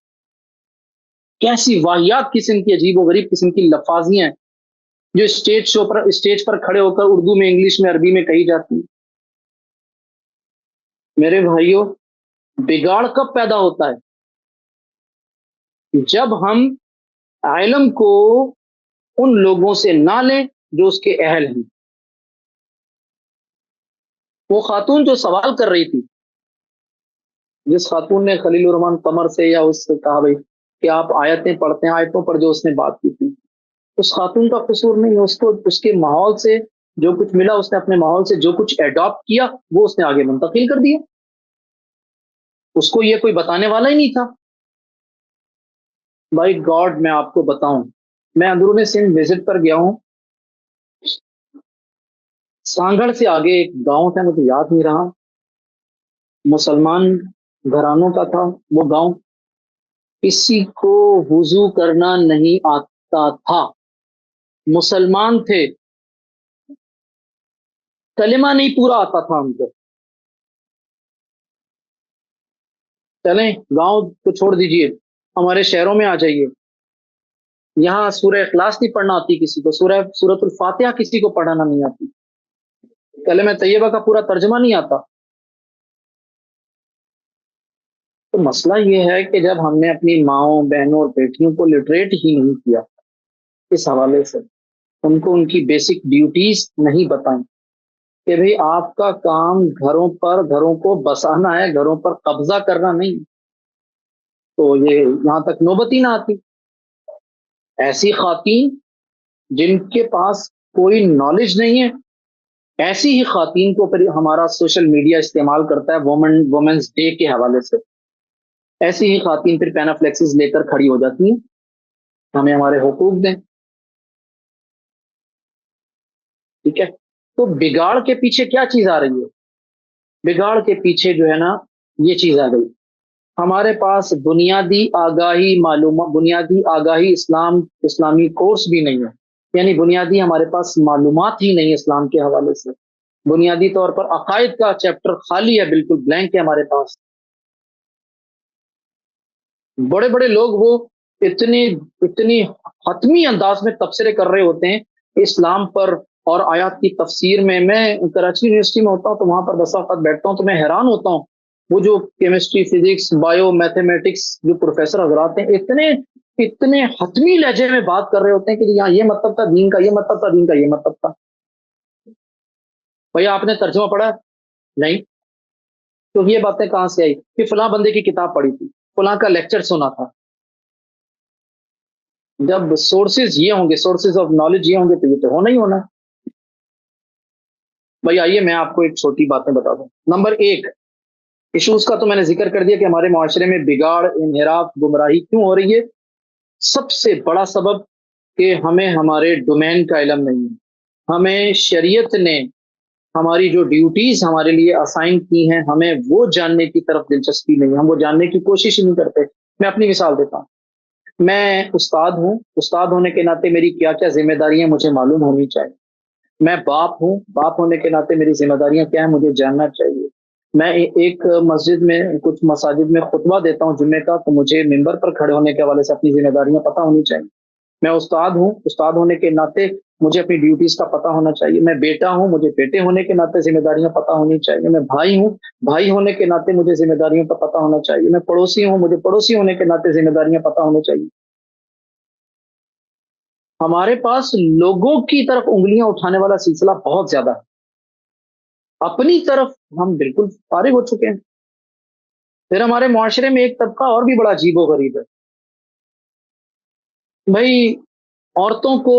کیسی واحد قسم کی عجیب و غریب قسم کی لفاظیاں ہیں جو اسٹیج پر کھڑے ہو کر اردو میں، انگلش میں، عربی میں کہی جاتی ہیں. میرے بھائیوں، بگاڑ کب پیدا ہوتا ہے؟ جب ہم علم کو ان لوگوں سے نہ لیں جو اس کے اہل ہیں. وہ خاتون جو سوال کر رہی تھی، جس خاتون نے خلیل الرحمان قمر سے یا اس سے کہا بھائی کہ آپ آیتیں پڑھتے ہیں، آیتوں پر جو اس نے بات کی تھی، اس خاتون کا قصور نہیں ہے. اس کو اس کے ماحول سے جو کچھ ملا، اس نے اپنے ماحول سے جو کچھ ایڈاپٹ کیا وہ اس نے آگے منتقل کر دیا. اس کو یہ کوئی بتانے والا ہی نہیں تھا. بائی گاڈ میں آپ کو بتاؤں، میں اندرون سندھ وزٹ پر گیا ہوں. سانگڑ سے آگے ایک گاؤں تھا، مجھے یاد نہیں رہا، مسلمان گھرانوں کا تھا وہ گاؤں. کسی کو وضو کرنا نہیں آتا تھا، مسلمان تھے، کلمہ نہیں پورا آتا تھا ان کو. چلیں گاؤں کو چھوڑ دیجئے، ہمارے شہروں میں آ جائیے. یہاں سورہ اخلاص نہیں پڑھنا آتی کسی کو، سورۃ الفاتحہ کسی کو پڑھانا نہیں آتی، کلمہ طیبہ کا پورا ترجمہ نہیں آتا. تو مسئلہ یہ ہے کہ جب ہم نے اپنی ماؤں، بہنوں اور بیٹیوں کو لٹریٹ ہی نہیں کیا اس حوالے سے، ان کو ان کی بیسک ڈیوٹیز نہیں بتائیں کہ بھئی آپ کا کام گھروں کو بسانا ہے، گھروں پر قبضہ کرنا نہیں، تو یہ یہاں تک نوبت ہی نہ آتی. ایسی خواتین جن کے پاس کوئی نالج نہیں ہے، ایسی ہی خواتین کو پھر ہمارا سوشل میڈیا استعمال کرتا ہے وومنز ڈے کے حوالے سے. ایسی ہی خواتین پھر پینافلیکسز لے کر کھڑی ہو جاتی ہیں، ہمیں ہمارے حقوق دیں. ٹھیک ہے، تو بگاڑ کے پیچھے کیا چیز آ رہی ہے؟ بگاڑ کے پیچھے جو ہے نا یہ چیز آ گئی، ہمارے پاس بنیادی آگاہی معلومات، بنیادی آگاہی اسلامی کورس بھی نہیں ہے، یعنی بنیادی ہمارے پاس معلومات ہی نہیں اسلام کے حوالے سے، بنیادی طور پر عقائد کا چیپٹر خالی ہے، بالکل بلینک ہے ہمارے پاس۔ بڑے بڑے لوگ وہ اتنی اتنی حتمی انداز میں تبصرے کر رہے ہوتے ہیں اسلام پر اور آیات کی تفسیر میں کراچی یونیورسٹی میں ہوتا ہوں تو وہاں پر بسا اوقات بیٹھتا ہوں تو میں حیران ہوتا ہوں، وہ جو کیمسٹری، فزکس، بایو میتھمیٹکس جو پروفیسر حضرات ہیں اتنے اتنے حتمی لہجے میں بات کر رہے ہوتے ہیں کہ یہاں یہ مطلب تھا دین کا، یہ مطلب تھا دین کا، یہ مطلب تھا۔ بھیا آپ نے ترجمہ پڑھا؟ نہیں۔ تو یہ باتیں کہاں سے آئی کہ فلاں بندے کی کتاب پڑھی تھی، فلاں کا لیکچر سنا تھا؟ جب سورسز یہ ہوں گے، سورسز آف نالج یہ ہوں گے تو یہ تو ہونا ہی ہونا ہے۔ بھائی آئیے میں آپ کو ایک چھوٹی باتیں بتا دوں۔ نمبر ایک، ایشوز کا تو میں نے ذکر کر دیا کہ ہمارے معاشرے میں بگاڑ، انحراف، گمراہی کیوں ہو رہی ہے۔ سب سے بڑا سبب کہ ہمیں ہمارے ڈومین کا علم نہیں ہے، ہمیں شریعت نے ہماری جو ڈیوٹیز ہمارے لیے اسائن کی ہیں ہمیں وہ جاننے کی طرف دلچسپی نہیں ہے، ہم وہ جاننے کی کوشش ہی نہیں کرتے۔ میں اپنی مثال دیتا ہوں، میں استاد ہوں، استاد ہونے کے ناطے میری کیا کیا ذمہ داریاں مجھے معلوم ہونی چاہیے۔ میں باپ ہوں، باپ ہونے کے ناطے میری ذمہ داریاں کیا ہیں مجھے جاننا چاہیے۔ میں ایک مسجد میں، کچھ مساجد میں خطبہ دیتا ہوں جمعے کا، تو مجھے ممبر پر کھڑے ہونے کے حوالے سے اپنی ذمہ داریاں پتہ ہونی چاہیے۔ میں استاد ہوں، استاد ہونے کے ناطے مجھے اپنی ڈیوٹیز کا پتہ ہونا چاہیے۔ میں بیٹا ہوں، مجھے بیٹے ہونے کے ناطے ذمہ داریاں پتہ ہونی چاہیے۔ میں بھائی ہوں، بھائی ہونے کے ناطے مجھے ذمہ داریوں کا پتہ ہونا چاہیے۔ میں پڑوسی ہوں، مجھے پڑوسی ہونے کے ناطے ذمہ داریاں پتہ ہونے چاہیے۔ ہمارے پاس لوگوں کی طرف انگلیاں اٹھانے والا سلسلہ بہت زیادہ ہے، اپنی طرف ہم بالکل فارغ ہو چکے ہیں۔ پھر ہمارے معاشرے میں ایک طبقہ اور بھی بڑا عجیب و غریب ہے۔ بھائی عورتوں کو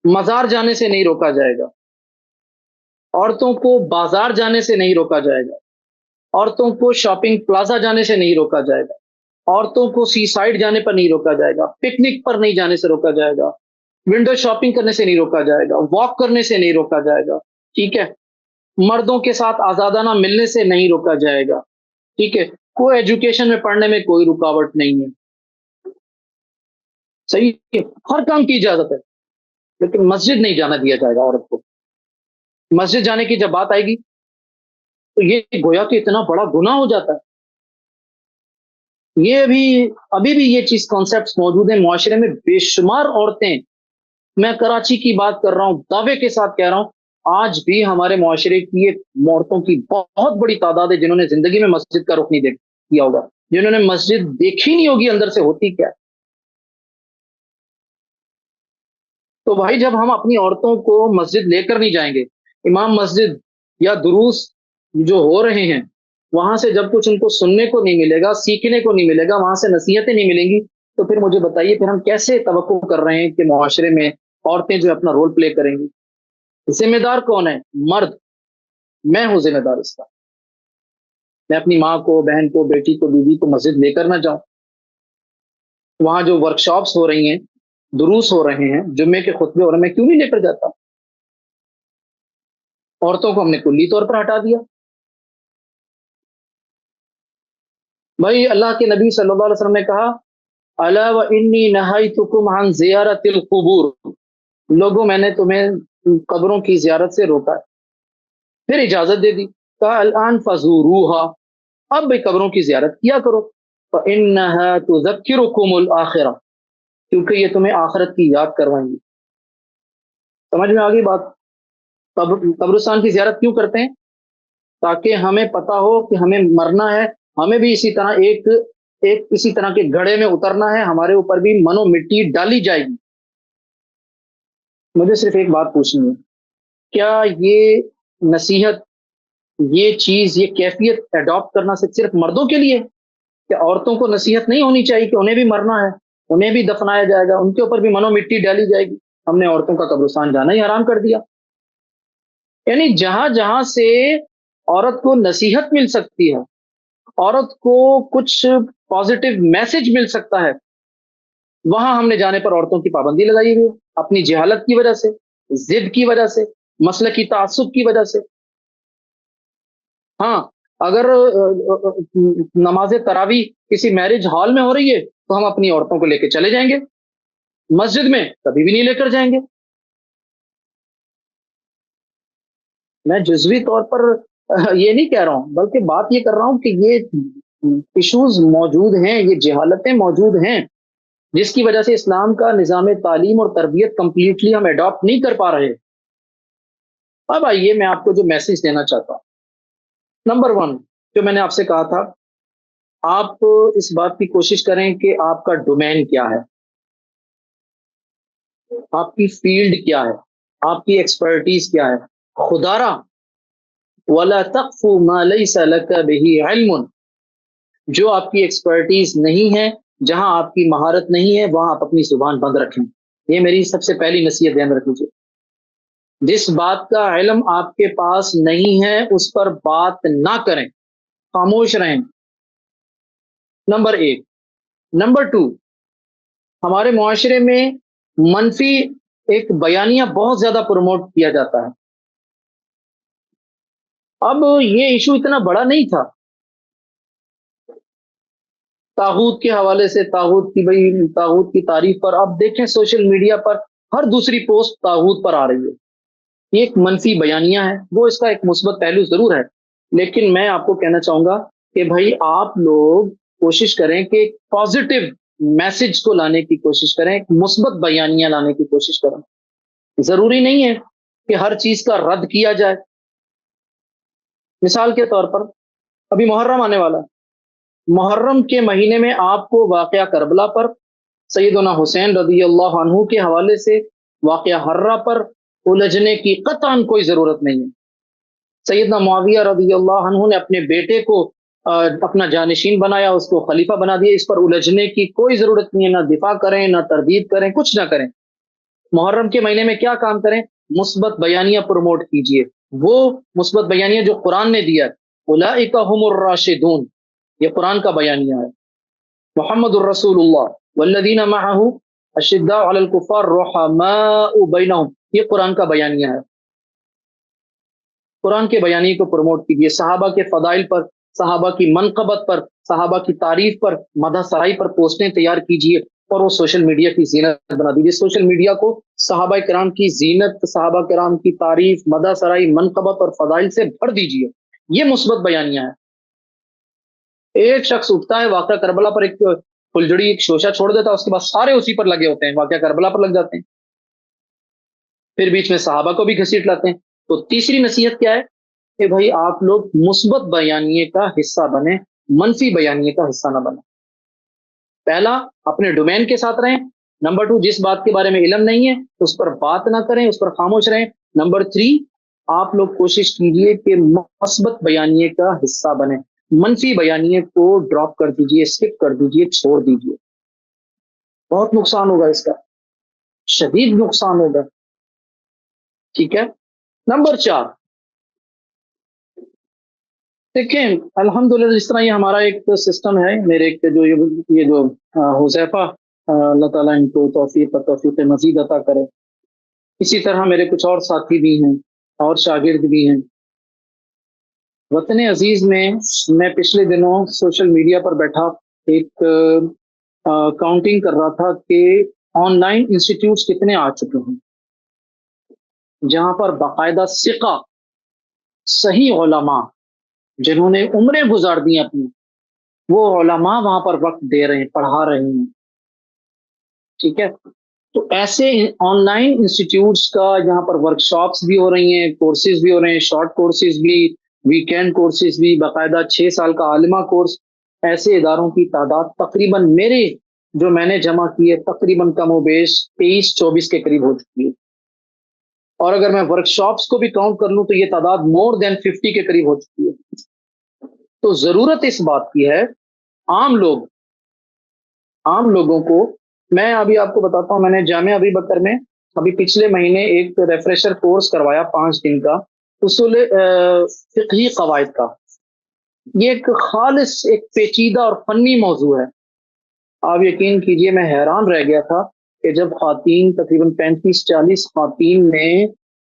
مزار جانے سے نہیں روکا جائے گا، عورتوں کو بازار جانے سے نہیں روکا جائے گا، عورتوں کو شاپنگ پلازا جانے سے نہیں روکا جائے گا، عورتوں کو سی سائڈ جانے پر نہیں روکا جائے گا، پکنک پر نہیں جانے سے روکا جائے گا، ونڈو شاپنگ کرنے سے نہیں روکا جائے گا، واک کرنے سے نہیں روکا جائے گا، ٹھیک ہے، مردوں کے ساتھ آزادانہ ملنے سے نہیں روکا جائے گا، ٹھیک ہے، کوئی ایجوکیشن میں پڑھنے میں کوئی رکاوٹ نہیں ہے، صحیح ہے، ہر کام کی اجازت ہے، لیکن مسجد نہیں جانا دیا جائے گا عورت کو۔ مسجد جانے کی جب بات آئے گی تو یہ گویا کہ اتنا بڑا گناہ ہو جاتا ہے۔ یہ ابھی بھی یہ چیز کانسیپٹس موجود ہیں معاشرے میں، بے شمار عورتیں، میں کراچی کی بات کر رہا ہوں، دعوے کے ساتھ کہہ رہا ہوں، آج بھی ہمارے معاشرے کی ایک عورتوں کی بہت بڑی تعداد ہے جنہوں نے زندگی میں مسجد کا رخ نہیں کیا ہوگا، جنہوں نے مسجد دیکھی نہیں ہوگی اندر سے ہوتی کیا ہے۔ تو بھائی جب ہم اپنی عورتوں کو مسجد لے کر نہیں جائیں گے، امام مسجد یا دروس جو ہو رہے ہیں وہاں سے جب کچھ ان کو سننے کو نہیں ملے گا، سیکھنے کو نہیں ملے گا، وہاں سے نصیحتیں نہیں ملیں گی، تو پھر مجھے بتائیے پھر ہم کیسے توقع کر رہے ہیں کہ معاشرے میں عورتیں جو اپنا رول پلے کریں گی؟ ذمہ دار کون ہے؟ مرد، میں ہوں ذمہ دار اس کا۔ میں اپنی ماں کو، بہن کو، بیٹی کو، بیوی کو مسجد لے کر نہ جاؤں؟ وہاں جو ورکشاپس ہو رہی ہیں، دروس ہو رہے ہیں، جمعے کے خطبے ہو رہے ہیں، میں کیوں نہیں لے کر جاتا؟ عورتوں کو ہم نے کلی طور پر ہٹا دیا۔ بھائی اللہ کے نبی صلی اللہ علیہ وسلم نے کہا الا و انی نہیتکم عن زیارت القبور، لوگوں میں نے تمہیں قبروں کی زیارت سے روکا ہے، پھر اجازت دے دی، کہا الان فزوروها، اب بھی قبروں کی زیارت کیا کرو، فانها تذکرکم الاخرہ، کیونکہ یہ تمہیں آخرت کی یاد کروائیں گی۔ سمجھ میں آ گئی بات؟ قبرستان کی زیارت کیوں کرتے ہیں؟ تاکہ ہمیں پتا ہو کہ ہمیں مرنا ہے، ہمیں بھی اسی طرح ایک اسی طرح کے گڑھے میں اترنا ہے، ہمارے اوپر بھی منو مٹی ڈالی جائے گی۔ مجھے صرف ایک بات پوچھنی ہے، کیا یہ نصیحت، یہ چیز، یہ کیفیت اڈاپٹ کرنا صرف مردوں کے لیے؟ کہ عورتوں کو نصیحت نہیں ہونی چاہیے کہ انہیں بھی مرنا ہے، انہیں بھی دفنایا جائے گا، ان کے اوپر بھی منو مٹی ڈالی جائے گی؟ ہم نے عورتوں کا قبرستان جانا ہی حرام کر دیا۔ یعنی جہاں جہاں سے عورت کو نصیحت مل سکتی ہے، عورت کو کچھ پازیٹیو میسج مل سکتا ہے، وہاں ہم نے جانے پر عورتوں کی پابندی لگائی ہوئی ہے، اپنی جہالت کی وجہ سے، ضد کی وجہ سے، مسلکی تعصب کی وجہ سے. ہاں، اگر نماز تراویح کسی میرج ہال میں ہو رہی ہے تو ہم اپنی عورتوں کو لے کے چلے جائیں گے، مسجد میں کبھی بھی نہیں لے کر جائیں گے. میں جزوی طور پر یہ نہیں کہہ رہا ہوں، بلکہ بات یہ کر رہا ہوں کہ یہ ایشوز موجود ہیں، یہ جہالتیں موجود ہیں، جس کی وجہ سے اسلام کا نظام تعلیم اور تربیت کمپلیٹلی ہم اڈاپٹ نہیں کر پا رہے. اب آئیے میں آپ کو جو میسج دینا چاہتا ہوں، نمبر ون، جو میں نے آپ سے کہا تھا، آپ اس بات کی کوشش کریں کہ آپ کا ڈومین کیا ہے، آپ کی فیلڈ کیا ہے، آپ کی ایکسپرٹیز کیا ہے. خدارا ولا تقف ما ليس لك به علم، جو آپ کی ایکسپرٹیز نہیں ہے، جہاں آپ کی مہارت نہیں ہے، وہاں آپ اپنی زبان بند رکھیں. یہ میری سب سے پہلی نصیحت دھیان رکھ لیجیے. جس بات کا علم آپ کے پاس نہیں ہے اس پر بات نہ کریں، خاموش رہیں. نمبر ایک. نمبر ٹو، ہمارے معاشرے میں منفی ایک بیانیہ بہت زیادہ پروموٹ کیا جاتا ہے. اب یہ ایشو اتنا بڑا نہیں تھا، طاغوت کے حوالے سے، طاغوت کی تعریف پر اب دیکھیں سوشل میڈیا پر ہر دوسری پوسٹ طاغوت پر آ رہی ہے. یہ ایک منفی بیانیہ ہے، وہ اس کا ایک مثبت پہلو ضرور ہے، لیکن میں آپ کو کہنا چاہوں گا کہ بھائی آپ لوگ کوشش کریں کہ پازیٹو میسج کو لانے کی کوشش کریں، ایک مثبت بیانیہ لانے کی کوشش کریں. ضروری نہیں ہے کہ ہر چیز کا رد کیا جائے. مثال کے طور پر ابھی محرم آنے والا ہے، محرم کے مہینے میں آپ کو واقعہ کربلا پر، سیدنا حسین رضی اللہ عنہ کے حوالے سے واقعہ ہررا پر الجھنے کی قطعاً کوئی ضرورت نہیں ہے. سیدنا معاویہ رضی اللہ عنہ نے اپنے بیٹے کو اپنا جانشین بنایا، اس کو خلیفہ بنا دیا، اس پر الجھنے کی کوئی ضرورت نہیں ہے. نہ دفاع کریں، نہ تردید کریں، کچھ نہ کریں. محرم کے مہینے میں کیا کام کریں؟ مثبت بیانیہ پروموٹ کیجئے، وہ مثبت بیانیہ جو قرآن نے دیا ہے، اولئک هم الراشدون، یہ قرآن کا بیانیہ ہے. محمد الرسول اللہ والذین معه اشداء علی الکفار رحماء بینہم، یہ قرآن کا بیانیہ ہے. قرآن کے بیانیے کو پروموٹ کیجیے. صحابہ کے فضائل پر، صحابہ کی منقبت پر، صحابہ کی تعریف پر، مدح سرائی پر پوسٹیں تیار کیجیے اور وہ سوشل میڈیا کی زینت بنا دیجیے. سوشل میڈیا کو صحابہ کرام کی زینت، صحابہ کرام کی تعریف، مدح سرائی، منقبت اور فضائل سے بھر دیجیے. یہ مثبت بیانیہ ہے. ایک شخص اٹھتا ہے واقعہ کربلا پر ایک فلجڑی ایک شوشہ چھوڑ دیتا ہے، اس کے بعد سارے اسی پر لگے ہوتے ہیں، واقعہ کربلا پر لگ جاتے ہیں، پھر بیچ میں صحابہ کو بھی گھسیٹ لاتے ہیں. تو تیسری نصیحت کیا ہے کہ بھائی آپ لوگ مثبت بیانیے کا حصہ بنیں، منفی بیانیے کا حصہ نہ بنیں. پہلا، اپنے ڈومین کے ساتھ رہیں. نمبر ٹو، جس بات کے بارے میں علم نہیں ہے اس پر بات نہ کریں، اس پر خاموش رہیں. نمبر تھری، آپ لوگ کوشش کیجئے کہ مثبت بیانیے کا حصہ بنیں، منفی بیانیے کو ڈراپ کر دیجئے، اسکپ کر دیجئے، چھوڑ دیجئے. بہت نقصان ہوگا اس کا، شدید نقصان ہوگا. ٹھیک ہے. نمبر چار، دیکھیں الحمدللہ جس طرح یہ ہمارا ایک سسٹم ہے، میرے ایک جو یہ جو حذیفہ، اللہ تعالیٰ ان کو توفیق مزید عطا کرے، اسی طرح میرے کچھ اور ساتھی بھی ہیں اور شاگرد بھی ہیں. وطن عزیز میں پچھلے دنوں سوشل میڈیا پر بیٹھا ایک کاؤنٹنگ کر رہا تھا کہ آن لائن انسٹیٹیوٹس کتنے آ چکے ہیں جہاں پر باقاعدہ ثقہ صحیح علماء جنہوں نے عمریں گزار دی اپنی، وہ علماء وہاں پر وقت دے رہے ہیں، پڑھا رہے ہیں. ٹھیک ہے. تو ایسے آن لائن انسٹیٹیوٹس کا یہاں پر ورکشاپس بھی ہو رہی ہیں، کورسز بھی ہو رہے ہیں، شارٹ کورسز بھی، ویکینڈ کورسز بھی، باقاعدہ 6 سال کا عالمہ کورس. ایسے اداروں کی تعداد تقریباً میرے جو میں نے جمع کی ہے تقریباً کم و بیش 23-24 کے قریب ہو چکی ہے. اور اگر میں ورکشاپس کو بھی کاؤنٹ کر لوں تو یہ تعداد مور دین 50 کے قریب ہو چکی ہے. تو ضرورت اس بات کی ہے، عام لوگوں کو، میں ابھی آپ کو بتاتا ہوں، میں نے جامعہ ابی بکر میں ابھی پچھلے مہینے ایک ریفریشر کورس کروایا 5 دن کا، اصول فقہی قواعد کا. یہ ایک خالص ایک پیچیدہ اور فنی موضوع ہے. آپ یقین کیجئے میں حیران رہ گیا تھا کہ جب خواتین تقریباً 35-40 خواتین نے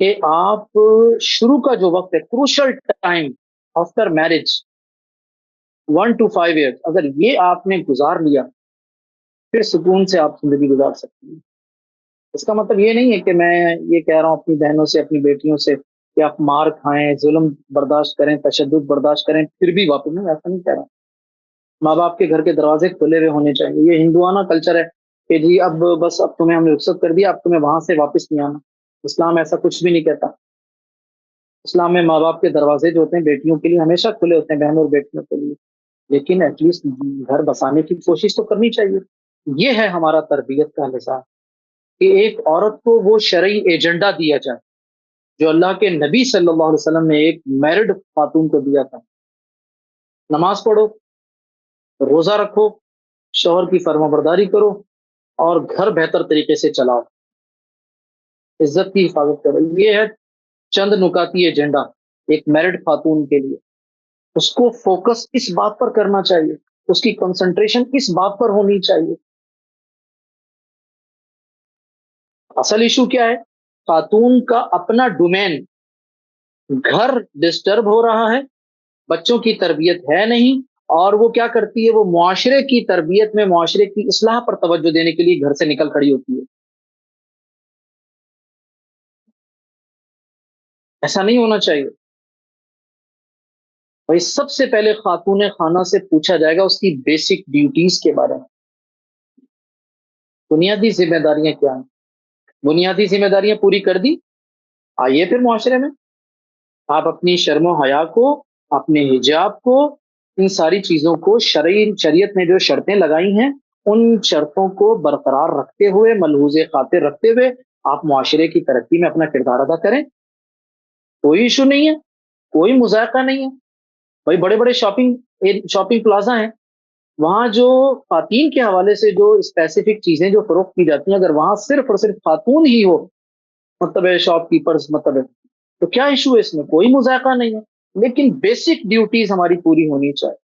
کہ آپ شروع کا جو وقت ہے crucial time after marriage 1 to 5 years اگر یہ آپ نے گزار لیا پھر سکون سے آپ زندگی گزار سکتے ہیں. اس کا مطلب یہ نہیں ہے کہ میں یہ کہہ رہا ہوں اپنی بہنوں سے اپنی بیٹیوں سے کہ آپ مار کھائیں ظلم برداشت کریں تشدد برداشت کریں پھر بھی واپس نہیں ایسا نہیں کہہ رہا. ماں باپ کے گھر کے دروازے کھلے ہوئے ہونے چاہیے. یہ ہندوانہ کلچر ہے کہ جی اب بس اب تمہیں ہم نے رخصت کر دیا اب تمہیں وہاں سے واپس نہیں آنا. اسلام ایسا کچھ بھی نہیں کہتا. اسلام میں ماں باپ کے دروازے جو ہوتے ہیں بیٹیوں کے لیے ہمیشہ کھلے ہوتے ہیں بہنوں اور بیٹیوں کے لیے. لیکن ایٹ لیسٹ گھر بسانے کی کوشش تو کرنی چاہیے. یہ ہے ہمارا تربیت کا نظام کہ ایک عورت کو وہ شرعی ایجنڈا دیا جائے جو اللہ کے نبی صلی اللہ علیہ وسلم نے ایک میرڈ خاتون کو دیا تھا. نماز پڑھو روزہ رکھو شوہر کی فرما برداری کرو اور گھر بہتر طریقے سے چلاؤ عزت کی حفاظت کرو. یہ ہے چند نکاتی ایجنڈا ایک میرڈ خاتون کے لیے. اس کو فوکس اس بات پر کرنا چاہیے اس کی کنسنٹریشن اس بات پر ہونی چاہیے. اصل ایشو کیا ہے خاتون کا اپنا ڈومین گھر ڈسٹرب ہو رہا ہے بچوں کی تربیت ہے نہیں اور وہ کیا کرتی ہے وہ معاشرے کی تربیت میں معاشرے کی اصلاح پر توجہ دینے کے لیے گھر سے نکل کھڑی ہوتی ہے. ایسا نہیں ہونا چاہیے. بھائی سب سے پہلے خاتون خانہ سے پوچھا جائے گا اس کی بیسک ڈیوٹیز کے بارے میں. بنیادی ذمہ داریاں کیا ہیں بنیادی ذمہ داریاں پوری کر دی آئیے پھر معاشرے میں آپ اپنی شرم و حیا کو اپنے حجاب کو ان ساری چیزوں کو شریعت نے جو شرطیں لگائی ہیں ان شرطوں کو برقرار رکھتے ہوئے ملحوظ خاطر رکھتے ہوئے آپ معاشرے کی ترقی میں اپنا کردار ادا کریں. کوئی ایشو نہیں ہے کوئی مذائقہ نہیں ہے. بھائی بڑے بڑے شاپنگ پلازا ہیں وہاں جو خواتین کے حوالے سے جو اسپیسیفک چیزیں جو فروخت کی جاتی ہیں اگر وہاں صرف اور صرف خاتون ہی ہو مطلب ہے شاپ کیپرز مطلب ہے تو کیا ایشو ہے اس میں کوئی مذائقہ نہیں ہے. لیکن بیسک ڈیوٹیز ہماری پوری ہونی چاہیے.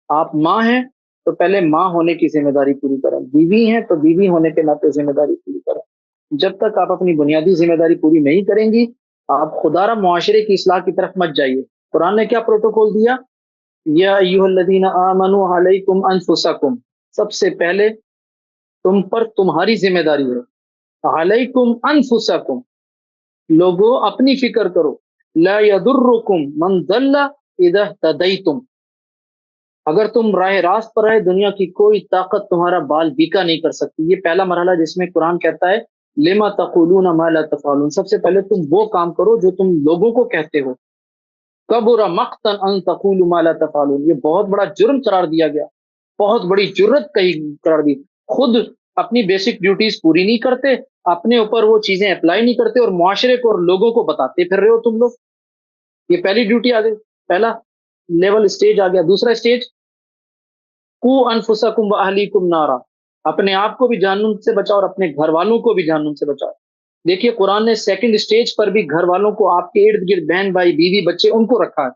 آپ ماں ہیں تو پہلے ماں ہونے کی ذمہ داری پوری کریں بیوی ہیں تو بیوی ہونے کے ناطے ذمہ داری پوری کریں. جب تک آپ اپنی بنیادی ذمہ داری پوری نہیں کریں گی آپ خدا را معاشرے کی اصلاح کی طرف مت جائیے. قرآن نے کیا پروٹوکول دیا یا ایھا الذین آمنوا علیکم انفسکم سب سے پہلے تم پر تمہاری ذمہ داری ہے. علیکم انفسکم لوگوں اپنی فکر کرو. لا یضرکم من ضل اذا اهتدیتم اگر تم راہ راست پر رہے دنیا کی کوئی طاقت تمہارا بال بیکا نہیں کر سکتی. یہ پہلا مرحلہ جس میں قرآن کہتا ہے لما تقولون ما لا تفعلون سب سے پہلے تم وہ کام کرو جو تم لوگوں کو کہتے ہو. کبر مقتا ان تقولوا ما لا تفعلون یہ بہت بڑا جرم قرار دیا گیا بہت بڑی جرت کہی قرار دی. خود اپنی بیسک ڈیوٹیز پوری نہیں کرتے اپنے اوپر وہ چیزیں اپلائی نہیں کرتے اور معاشرے کو اور لوگوں کو بتاتے پھر رہے ہو تم لوگ. یہ پہلی ڈیوٹی آ گئی پہلا لیول اسٹیج آ گیا. دوسرا اسٹیج قو انفسکم واہلیکم نارا اپنے آپ کو بھی جہنم سے بچاؤ اور اپنے گھر والوں کو بھی جہنم سے بچاؤ. دیکھیے قرآن نے سیکنڈ اسٹیج پر بھی گھر والوں کو آپ کے ارد گرد بہن بھائی بیوی بچے ان کو رکھا ہے.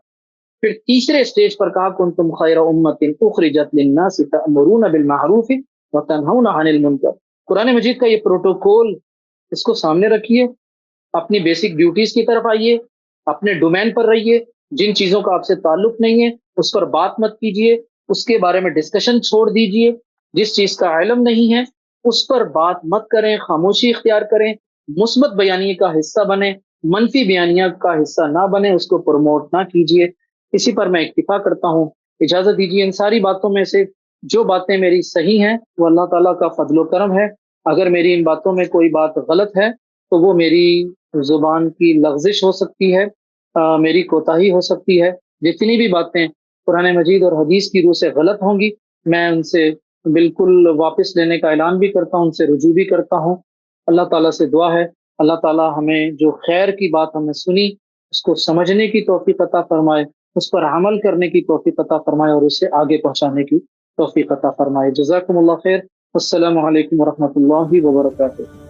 پھر تیسرے اسٹیج پر کہا کنتم خیر امت اخرجت للناس تأمرون بالمعروف وتنہون عن المنکر. قرآن مجید کا یہ پروٹوکول اس کو سامنے رکھیے اپنی بیسک ڈیوٹیز کی طرف آئیے اپنے ڈومین پر رہیے. جن چیزوں کا آپ سے تعلق نہیں ہے اس پر بات مت کیجیے اس کے بارے میں ڈسکشن چھوڑ دیجیے. جس چیز کا علم نہیں ہے اس پر بات مت کریں خاموشی اختیار کریں. مثبت بیانیے کا حصہ بنیں منفی بیانیہ کا حصہ نہ بنیں اس کو پروموٹ نہ کیجیے. اسی پر میں اکتفا کرتا ہوں. اجازت دیجیے ان ساری باتوں میں سے جو باتیں میری صحیح ہیں وہ اللہ تعالیٰ کا فضل و کرم ہے. اگر میری ان باتوں میں کوئی بات غلط ہے تو وہ میری زبان کی لغزش ہو سکتی ہے میری کوتاہی ہو سکتی ہے. جتنی بھی باتیں قرآن مجید اور حدیث کی روح سے غلط ہوں گی میں ان سے بالکل واپس لینے کا اعلان بھی کرتا ہوں ان سے رجوع بھی کرتا ہوں. اللہ تعالیٰ سے دعا ہے اللہ تعالیٰ ہمیں جو خیر کی بات ہمیں سنی اس کو سمجھنے کی توفیق عطا فرمائے اس پر عمل کرنے کی توفیق عطا فرمائے اور اسے آگے پہنچانے کی توفیق عطا فرمائے. جزاکم اللہ خیر. السلام علیکم ورحمۃ اللہ وبرکاتہ.